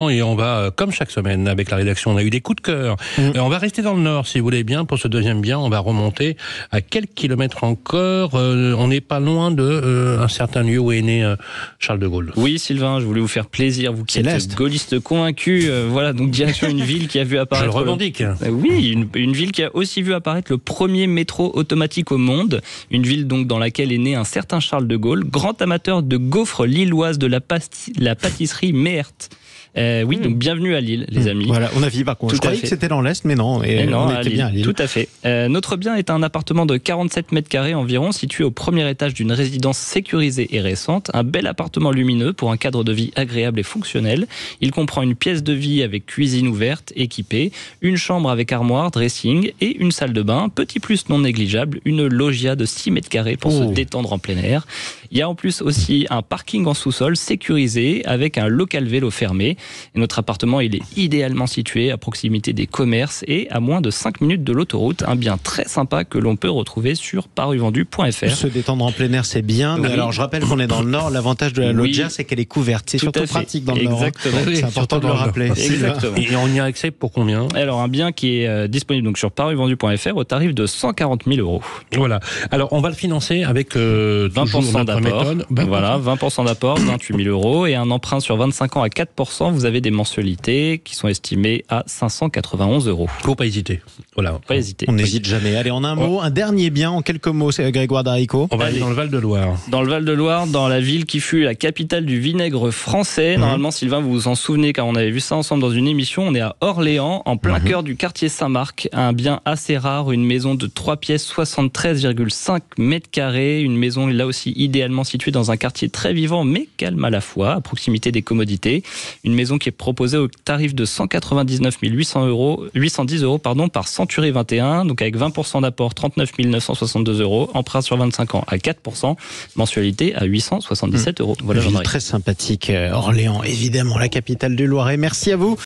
Et on va, comme chaque semaine, avec la rédaction, on a eu des coups de cœur. Et on va rester dans le Nord, si vous voulez bien. Pour ce deuxième bien, on va remonter à quelques kilomètres encore. On n'est pas loin de un certain lieu où est né Charles de Gaulle. Oui, Sylvain, je voulais vous faire plaisir. Vous qui êtes gaulliste convaincu. Voilà, donc direction une ville qui a vu apparaître... Je le revendique. Oui, une ville qui a aussi vu apparaître le premier métro automatique au monde. Une ville donc dans laquelle est né un certain Charles de Gaulle, grand amateur de gaufres lilloises de la pâtisserie Meert. Oui, donc bienvenue à Lille, les amis. Voilà, on a vu par contre. Je croyais que c'était dans l'Est, mais non. On était bien à Lille. Tout à fait. Notre bien est un appartement de 47 mètres carrés environ, situé au premier étage d'une résidence sécurisée et récente. Un bel appartement lumineux pour un cadre de vie agréable et fonctionnel. Il comprend une pièce de vie avec cuisine ouverte, équipée, une chambre avec armoire, dressing et une salle de bain. Petit plus non négligeable, une loggia de 6 mètres carrés pour se détendre en plein air. Il y a en plus aussi un parking en sous-sol sécurisé avec un local vélo fermé. Et notre appartement, il est idéalement situé à proximité des commerces et à moins de 5 minutes de l'autoroute. Un bien très sympa que l'on peut retrouver sur paruvendu.fr. Se détendre en plein air, c'est bien. Mais alors, je rappelle qu'on est dans le Nord. L'avantage de la loggia, c'est qu'elle est couverte. C'est surtout pratique dans le Nord. Exactement. C'est important de le rappeler. Exactement. Et on y a accès pour combien? Alors, un bien qui est disponible donc sur paruvendu.fr au tarif de 140 000 €. Voilà. Alors, on va le financer avec 20% d'apport. Voilà, 20% d'apport, 28 000 €. Et un emprunt sur 25 ans à 4%. Vous avez des mensualités qui sont estimées à 591 €. Faut pas hésiter. Voilà. Pas hésiter. On n'hésite jamais. Allez, en un mot, un dernier bien, en quelques mots, c'est Grégoire Darico. On va aller dans le Val-de-Loire. Dans le Val-de-Loire, dans la ville qui fut la capitale du vinaigre français. Normalement, Sylvain, vous vous en souvenez car on avait vu ça ensemble dans une émission. On est à Orléans, en plein cœur du quartier Saint-Marc. Un bien assez rare, une maison de 3 pièces, 73,5 mètres carrés. Une maison là aussi idéalement située dans un quartier très vivant mais calme à la fois, à proximité des commodités. Une maison qui est proposée au tarif de 199 810 € par Century 21, donc avec 20% d'apport, 39 962 €, emprunt sur 25 ans à 4%, mensualité à 877 €. Voilà, Ville très sympathique, Orléans, évidemment, la capitale du Loiret. Merci à vous.